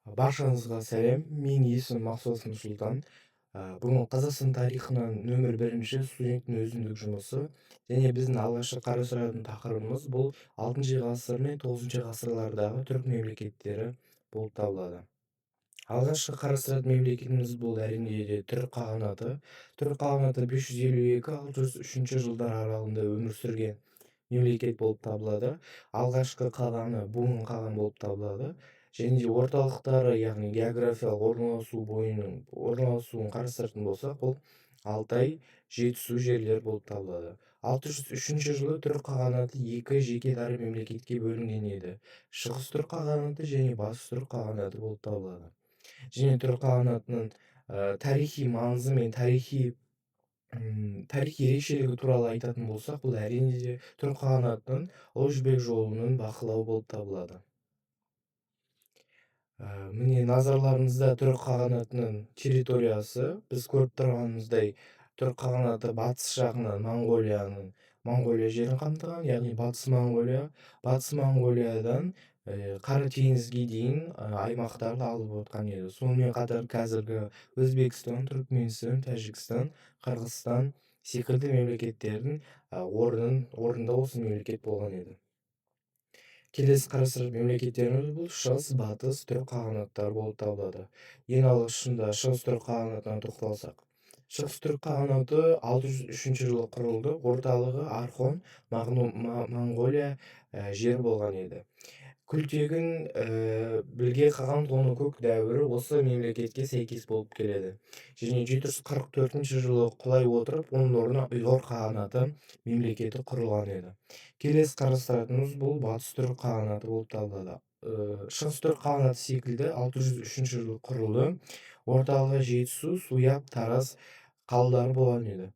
Баршаңызға сәлем, менің есімім Мақсұт Нұрсұлтан. Бүгін Қазақстан тарихынан нөмір бірінші студенттің өзіндік жұмысы және біздің алғашқы қарастыратын тақырыбымыз бұл 6 ғасыр мен 9 ғасырлардағы түрік мемлекеттері болып табылады. Алғашқы қарастыратын мемлекетіміз бұл әрине де түрік қағанаты. Түрік қағанаты 552-603 жылдар аралығында өмір сүрген мемлекет болып табылады. Алғашқы қағаны Бумын қаған болып табылады. Және де орталықтары, яғни географиялық орналасуын қарастыратын болсақ, бұл Алтай, Жетісу жерлер болып табылады. 603 жылы түрік қағанаты екі жеке дара мемлекетке бөлінген еді. Шығыс түрік қағанаты және батыс түрік қағанаты болып табылады. Және түрік қағанатының тарихи маңызы мен тарихи ерекшелігі туралы айтатын болсақ, бұл әрине де түрік қағанатының ұлы жібек жолының бақылауы болып табылады. Міне назарларыңызда түрік қағанатының территориясы. Біз көріп тұрғанымыздай, түрік қағанаты батыс жағынан Моңғолия жерін қамтыған, яғни батыс Моңғолиядан Қара теңізге дейін аймақтарды алып отқан еді. Сонымен қатар қазіргі Өзбекстан, Түркменстан, Тәжікстан, Қырғызстан секілді мемлекеттердің орнында осы мемлекет болған еді. Келесі қарастыратын мемлекеттеріміз бұл шығыс батыс түрік қағанаттары болып табылады. Ең алғашында шығыс түрік қағанатына тоқталсақ. Шығыс түрік қағанаты 603 жылы құрылды. Орталығы Архон, Моңғолия жер болған еді. Күлтегін білге қаған тоны көк дәуірі осы мемлекетке сәйкес болып келеді. Және 744 жылы құлай отырып, оның орнына ұйғыр қағанаты мемлекеті құрылған еді. Келесі қарастыратынымыз бұл батыс түрік қағанаты болып табылады. Шығыс түрік қағанаты секілді 603 жылы құрылды. Орталығы Жетісу, Суяб, Тараз қалалары болған еді.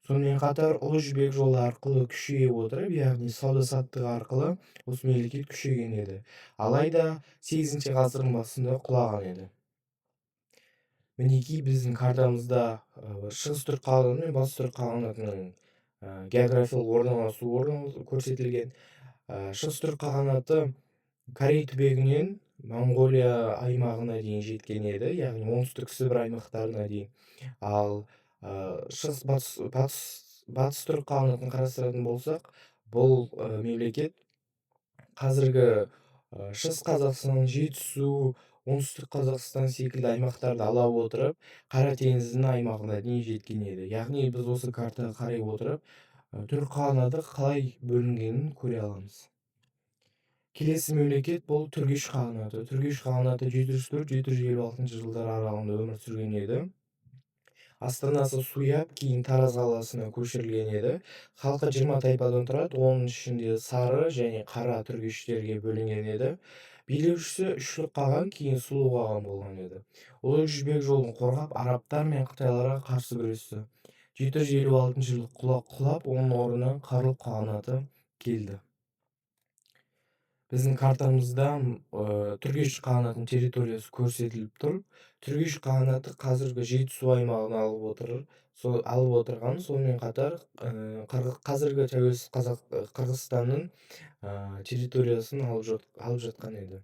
Сонымен қатар ұлы жібек жолы арқылы күшейе отырып, яғни сауда-саттық арқылы осы мемлекет күшейген еді. Алайда 8 ғасырдың басында құлаған еді. Мінекей біздің картамызда шығыс түрік қағанаты мен батыс түрік қағанатының географиялық орналасуы көрсетілген. Шығыс түрік қағанаты Корей түбегінен Моңғолия аймағына дейін жеткен еді, яғни оңтүстік Сібір аймақтарына дейін. Ал батыс түрік қағанатын қарастыратын болсақ, бұл мемлекет қазіргі шығыс Қазақстан, Жетісу, оңтүстік Қазақстан секілді аймақтарды ала отырып, Қара теңіздің аймағына дейін жеткен еді. Яғни біз осы картаға қарай отырып, түрік қағанаты қалай бөлінгенін көре аламыз. Келесі мемлекет бұл Түргеш қағанаты. Түргеш қағанаты 704-756 жылдар аралығында өмір сүрген еді. Астанасы Суяб, кейін Тараз қаласына көшірілген еді. Халқы 20 тайпадан тұрады, оның ішінде сары және қара түргештерге бөлінген еді. Билеушісі Үшлік қаған, кейін Сұлу қаған болған еді. Ұлы жібек жолын қорғап, арабтар мен қытайларға қарсы күресті. 756 жылы құлап, оның орнына Қарлұқ қағанаты келді. Біздің картамызда Түргеш қағанатының территориясы көрсетіліп тұр. Түргеш қағанаты қазіргі Жетісу аймағын алып отырған, сонымен қатар қазіргі тәуелсіз Қырғызстанның территориясын алып жатқан еді.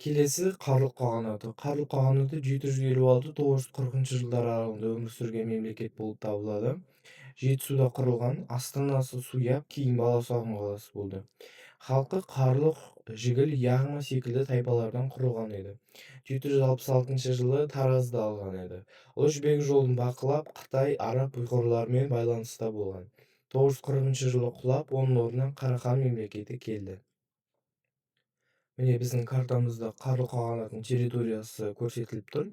Келесі Қарлұқ қағанаты. Қарлұқ қағанаты 756-940 жылдар аралығында өмір сүрген мемлекет болып табылады. Жетісуда құрылған, астанасы Суяб, кейін Баласағұн қаласы болды. Халқы Қарлұқ, Жігіл, Яғма секілді тайпалардан құрылған еді. 766 жылы Таразды алған еді. Ұлы жібек жолын бақылап, Қытай, араб ұйғырлармен байланыста болған. 940 жылы құлап, оның орнына Қарахан мемлекеті келді. Міне біздің картамызда Қарлұқ қағанатының территориясы көрсетіліп тұр.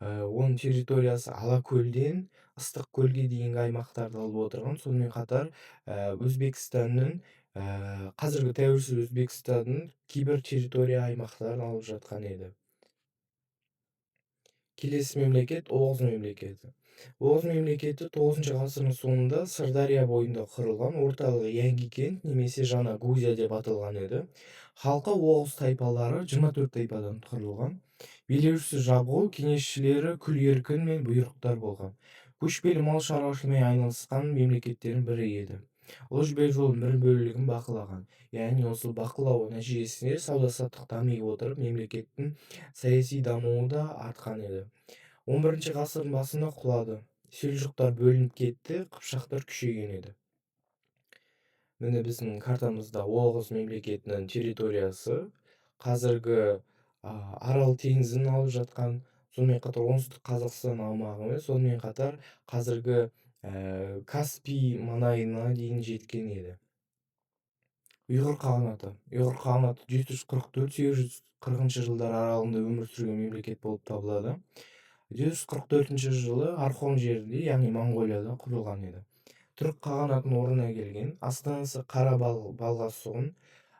Оның территориясы Алакөлден Ыстықкөлге дейінгі аймақтарды алып отырған. Сонымен қатар Өзбекстанның қазіргі тәуелсіз Өзбекстанның кейбір территория аймақтарын алып жатқан еді. Келесі мемлекет Оғыз мемлекеті. Оғыз мемлекеті 9 ғасырдың соңында Сырдария бойында құрылған, орталығы Яңгикент немесе Жаңа Грузия деп аталған еді. Халқы Оғыз тайпалары 24 тайпадан құрылған. Билеушісі Жабғыл, кеңесшілері Күл-Еркін мен Бұйрықтар болған. Көшпелі мал шаруашылығымен айналысқан мемлекеттердің бірі еді. Ұлы Жібек жолының бір бөлігін бақылаған. Яғни осы бақылау нәтижесінде сауда-саттық дами отырып, мемлекеттің саяси дамуы да артқан еді. 11 ғасырдың басында құлады. Селжұқтар бөлініп кетті, қыпшақтар күшейген еді. Міне біздің картамызда Оғыз мемлекетінің территориясы қазіргі Арал теңізін алып жатқан, сонымен қатар оңтүстік Қазақстан аумағы мен сонымен қатар қазіргі Каспий маңайына дейін жеткен еді. Ұйғыр қағанаты 744-840 жылдар аралығында өмір сүрген мемлекет болып табылады. 744 жылы Орхон жерінде, яғни Моңғолияда құрылған еді. Түрік қағанатының орнына келген, астанасы Қарабалғасұғын.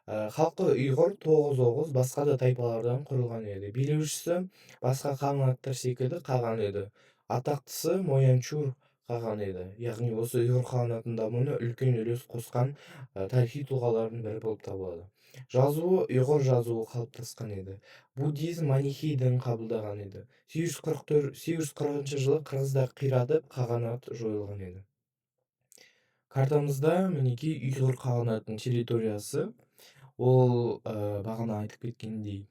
Халқы ұйғыр, тоғыз оғыз, басқа да тайпалардан құрылған еді. Билеушісі басқа қағанаттар секілді қаған еді. Атақтысы Моянчур қаған еді. Яғни осы ұйғыр қағанатының дамуына үлкен үлес қосқан тарихи тұлғалардың бірі болып табылады. Жазуы ұйғыр жазуы қалыптасқан еді. Буддизм манихей дінін қабылдаған еді. 840 жылы қырғыздар қиратып, қағанат жойылған еді. Картамызда мінекей ұйғыр қағанатының территориясы, ол бағана айтып кеткендей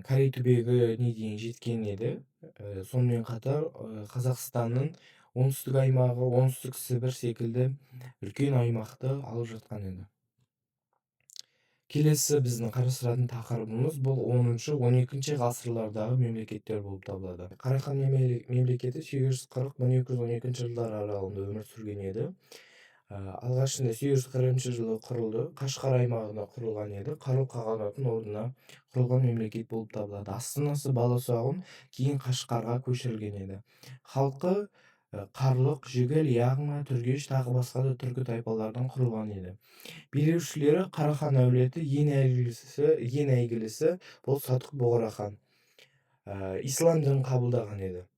Корей түбегіне дейін жеткен еді. Сонымен қатар Қазақстанның оңтүстік аймағы, оңтүстік Сібір секілді үлкен аймақты алып жатқан еді. Келесі біздің қарастыратын тақырыбымыз бұл 10-12 ғасырлардағы мемлекеттер болып табылады. Қарахан мемлекеті 840-1212 жылдар аралығында өмір сүрген еді. Алғашында 840 жылы құрылды. Қашқар аймағында құрылған еді. Қару қағанатының орнына құрылған мемлекет болып табылады. Астанасы Баласағұн кейін Қашқарға көшірілген еді. Халқы Қарлық, Жігіл, Яғма, Түргеш тағы басқа да түркі тайпалардан құрылған еді. Билеушілері Қарахан әулеті, ең әйгілісі бұл Сатық Боғрахан. Ислам дінін қабылдаған еді.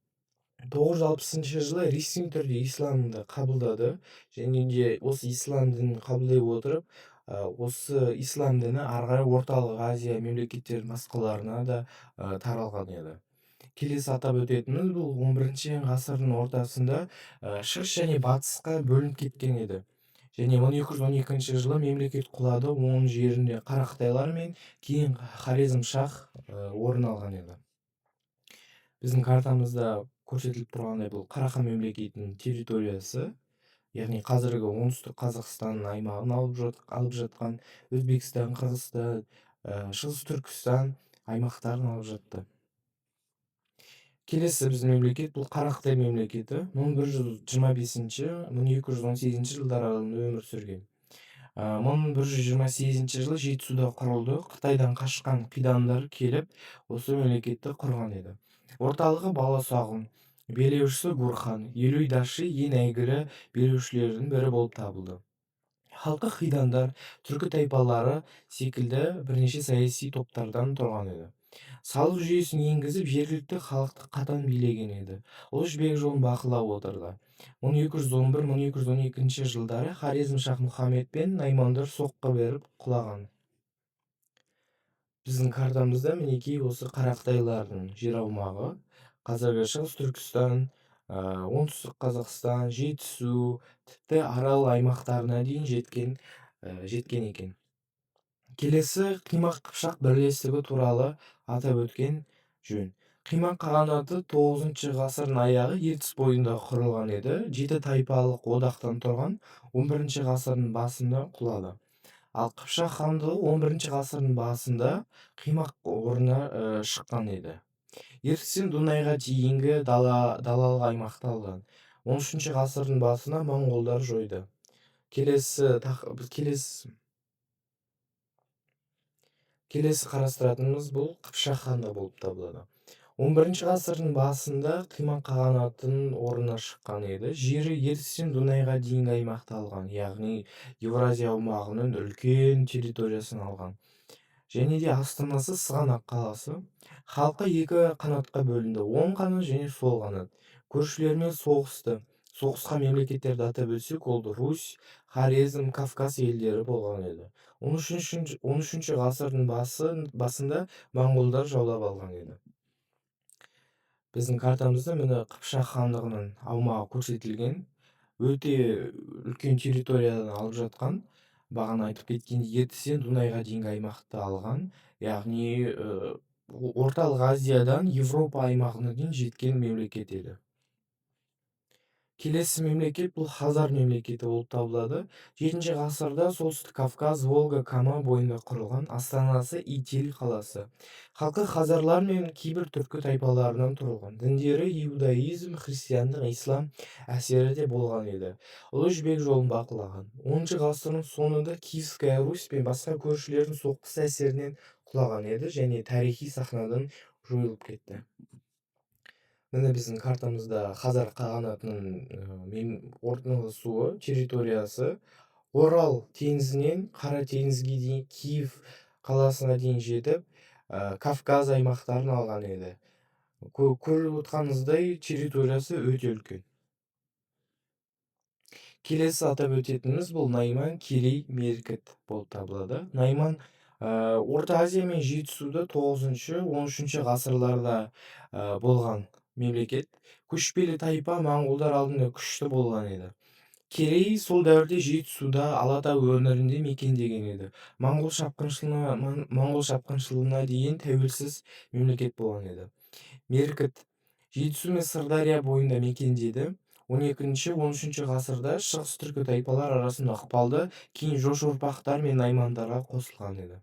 960 жылы ресми түрде исламды қабылдады, және де осы ислам дінін қабылдай отырып, осы ислам діні ары қарай орталық Азия мемлекеттерінің басқаларына да таралған еді. Келесі атап өтетініміз бұл 11 ғасырдың ортасында шығыс және батысқа бөлініп кеткен еді. Және 1212 жылы мемлекет құлады, оның жерінде Қарақытайлар мен кейін Хорезм-Шах орын алған еді. Біздің картамызда көрсетіліп тұрғандай бұл Қарахан мемлекетінің территориясы, яғни қазіргі оңтүстік Қазақстан аймағын алып жатқан, Өзбекстан, Қырғызстан, Шығыс Түркістан аймақтарын алып жатты. Келесі біздің мемлекет бұл Қарақытай мемлекеті 1125-1218 жылдар аралығында өмір сүрген. 1128 жылы Жетісуда құрылды. Қытайдан қашқан қидандар келіп, осы мемлекетті құрған еді. Орталығы Баласағұн, билеушісі Гурхан, Елуйдашы ең әйгілі билеушілердің бірі болып табылды. Халқы қидандар, түркі тайпалары секілді бірнеше саяси топтардан тұрған еді. Салық жүйесін енгізіп, жергілікті халықты қатаң билеген еді. Ұлы Жібек жолын бақылап отырды. 1211-1212 жылдары Хорезм-Шах Мұхаммед пен наймандар соққы беріп құлаған. Біздің картамызда мінекей осы Қарақытайлардың жер аумағы, қазіргі Шығыс Түркістан, оңтүстік Қазақстан, Жетісу, тіпті Арал аймақтарына дейін жеткен екен. Келесі Қимақ Қыпшақ бірлестігі туралы атап өткен жөн. Қимақ қағанаты 9 ғасырдың аяғы Ертіс бойында құрылған еді. 7 тайпалық одақтан тұрған 11 ғасырдың басында құлады. Ал Қыпшақ хандығы 11 ғасырдың басында Қимақ орнына шыққан еді. Ертістен Дунайға дейінгі далалық аймақты алған. 13 ғасырдың басында моңғолдар жойды. Келесі қарастыратынымыз бұл Қыпшақ хандығы болып табылады. 11 ғасырдың басында Қимақ қағанатының орнына шыққан еді. Жері Ертістен Дунайға дейінгі аймақты алған, яғни Евразия аумағының үлкен территориясын алған. Және де астанасы Сығанақ қаласы. Халқы екі қанатқа бөлінді, оң қанат және сол қанат. Көршілермен соғысты. Соғысқан мемлекеттерді атап өтсек, ол Русь, Хорезм, Кавказ елдері болған еді. 13 ғасырдың басында моңғолдар жаулап алған еді. Біздің картамызда міне Қыпшақ хандығының аумағы көрсетілген. өте үлкен территорияны алып жатқан. Бағана айтып кеткендей, ертістен Дунайға дейінгі аймақты алған. Яғни орталық Азиядан Европа аймағына дейін жеткен мемлекет еді. Келесі мемлекет бұл Хазар мемлекеті болып табылады. 7 ғасырда Солтүстік Кавказ, Волга, Кама бойында құрылған, астанасы Итиль қаласы. Халқы хазарлар мен кейбір түркі тайпаларынан тұрған. Діндері иудаизм, христиандық, ислам әсері де болған еді. Ұлы жібек жолын бақылаған. 10 ғасырдың соңында Киевская Русь пен басқа көршілердің соққысы әсерінен құлаған еді және тарихи сахнадан жойылып кетті. Міне біздің картамызда Хазар қағанатының орналасуы, территориясы Орал теңізінен Қара теңізге дейін Киев қаласына дейін жетіп, Кавказ аймақтарын алған еді. Көріп отырғаныңыздай территориясы өте үлкен. Келесі атап өтетініміз бұл Найман, Керей, Меркіт болып табылады. Найман Орта Азия мен Жетісуда 9-13 ғасырларда болған мемлекет. Көшпелі тайпа моңғолдар алдында күшті болған еді. Керей сол дәуірде Жетісуда, Алатау өңірінде мекендеген еді. Моңғол шапқыншылығына дейін тәуелсіз мемлекет болған еді. Меркіт Жетісу мен Сырдария бойында мекендеді. 12-13 ғасырда шығыс түркі тайпалар арасында ықпалды, кейін жош ұрпақтар мен наймандарға қосылған еді.